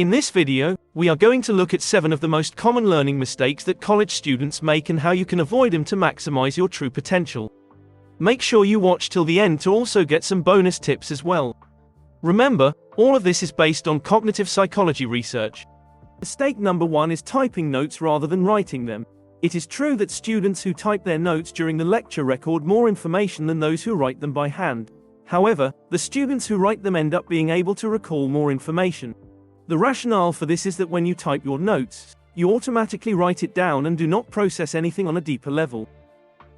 In this video, we are going to look at 7 of the most common learning mistakes that college students make and how you can avoid them to maximize your true potential. Make sure you watch till the end to also get some bonus tips as well. Remember, all of this is based on cognitive psychology research. Mistake number 1 is typing notes rather than writing them. It is true that students who type their notes during the lecture record more information than those who write them by hand. However, the students who write them end up being able to recall more information. The rationale for this is that when you type your notes, you automatically write it down and do not process anything on a deeper level.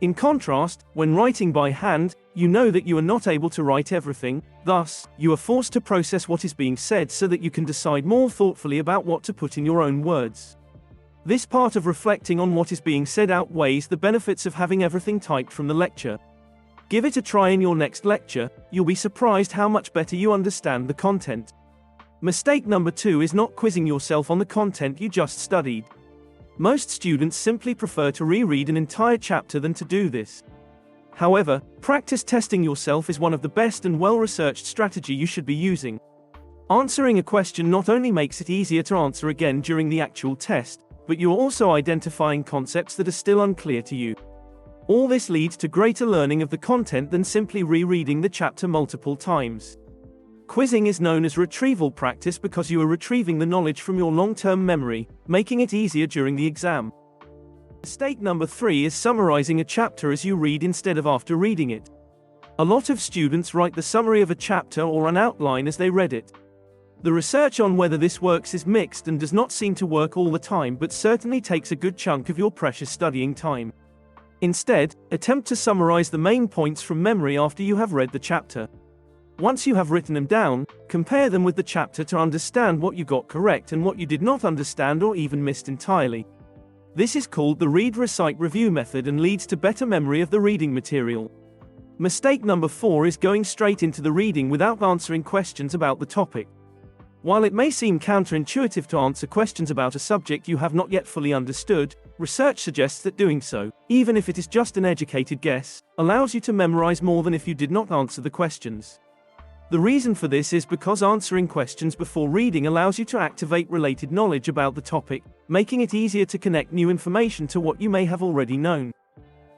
In contrast, when writing by hand, you know that you are not able to write everything, thus, you are forced to process what is being said so that you can decide more thoughtfully about what to put in your own words. This part of reflecting on what is being said outweighs the benefits of having everything typed from the lecture. Give it a try in your next lecture, you'll be surprised how much better you understand the content. Mistake number 2 is not quizzing yourself on the content you just studied. Most students simply prefer to reread an entire chapter than to do this. However, practice testing yourself is one of the best and well-researched strategy you should be using. Answering a question not only makes it easier to answer again during the actual test, but you're also identifying concepts that are still unclear to you. All this leads to greater learning of the content than simply rereading the chapter multiple times. Quizzing is known as retrieval practice because you are retrieving the knowledge from your long-term memory, making it easier during the exam. Mistake number 3 is summarizing a chapter as you read instead of after reading it. A lot of students write the summary of a chapter or an outline as they read it. The research on whether this works is mixed and does not seem to work all the time, but certainly takes a good chunk of your precious studying time. Instead, attempt to summarize the main points from memory after you have read the chapter. Once you have written them down, compare them with the chapter to understand what you got correct and what you did not understand or even missed entirely. This is called the read, recite, review method and leads to better memory of the reading material. Mistake number 4 is going straight into the reading without answering questions about the topic. While it may seem counterintuitive to answer questions about a subject you have not yet fully understood, research suggests that doing so, even if it is just an educated guess, allows you to memorize more than if you did not answer the questions. The reason for this is because answering questions before reading allows you to activate related knowledge about the topic, making it easier to connect new information to what you may have already known.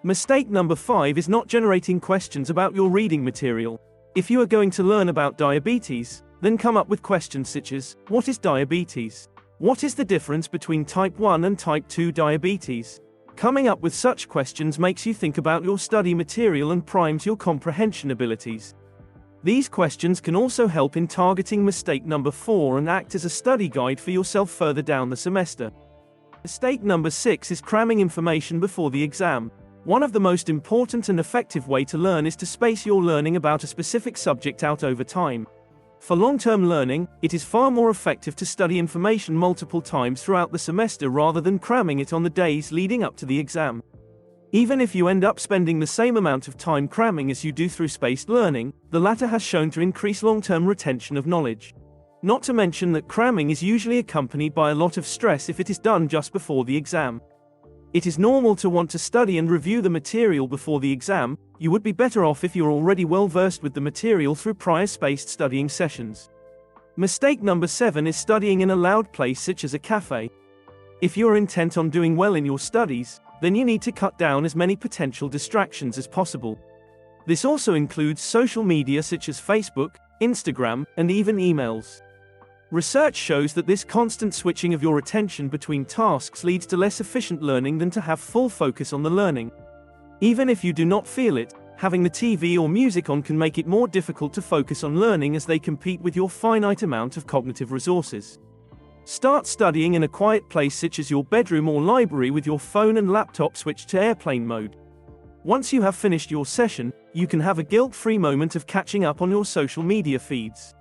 Mistake number 5 is not generating questions about your reading material. If you are going to learn about diabetes, then come up with questions such as, what is diabetes? What is the difference between type 1 and type 2 diabetes? Coming up with such questions makes you think about your study material and primes your comprehension abilities. These questions can also help in targeting mistake number 4 and act as a study guide for yourself further down the semester. Mistake number 6 is cramming information before the exam. One of the most important and effective way to learn is to space your learning about a specific subject out over time. For long-term learning, it is far more effective to study information multiple times throughout the semester rather than cramming it on the days leading up to the exam. Even if you end up spending the same amount of time cramming as you do through spaced learning, the latter has shown to increase long-term retention of knowledge. Not to mention that cramming is usually accompanied by a lot of stress if it is done just before the exam. It is normal to want to study and review the material before the exam. You would be better off if you're already well versed with the material through prior spaced studying sessions. Mistake number 7 is studying in a loud place such as a cafe. If you are intent on doing well in your studies, then you need to cut down as many potential distractions as possible. This also includes social media such as Facebook, Instagram, and even emails. Research shows that this constant switching of your attention between tasks leads to less efficient learning than to have full focus on the learning. Even if you do not feel it, having the TV or music on can make it more difficult to focus on learning as they compete with your finite amount of cognitive resources. Start studying in a quiet place such as your bedroom or library with your phone and laptop switched to airplane mode. Once you have finished your session, you can have a guilt-free moment of catching up on your social media feeds.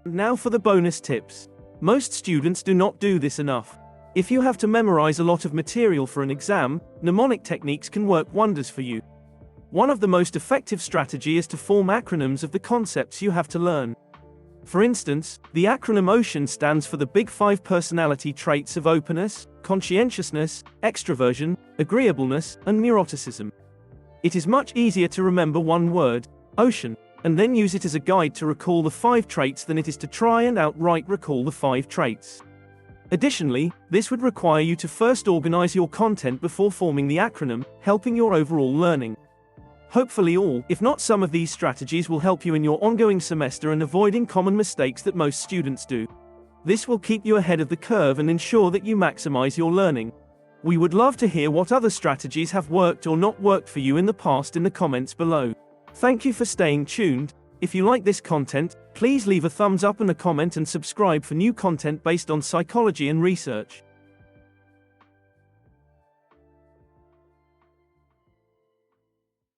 Now for the bonus tips. Most students do not do this enough. If you have to memorize a lot of material for an exam, mnemonic techniques can work wonders for you. One of the most effective strategies is to form acronyms of the concepts you have to learn. For instance, the acronym OCEAN stands for the Big 5 personality traits of openness, conscientiousness, extroversion, agreeableness, and neuroticism. It is much easier to remember one word, ocean. and then use it as a guide to recall the 5 traits than it is to try and outright recall the 5 traits. Additionally, this would require you to first organize your content before forming the acronym, helping your overall learning. Hopefully all, if not some of these strategies will help you in your ongoing semester and avoiding common mistakes that most students do. This will keep you ahead of the curve and ensure that you maximize your learning. We would love to hear what other strategies have worked or not worked for you in the past in the comments below. Thank you for staying tuned. If you like this content, please leave a thumbs up and a comment and subscribe for new content based on psychology and research.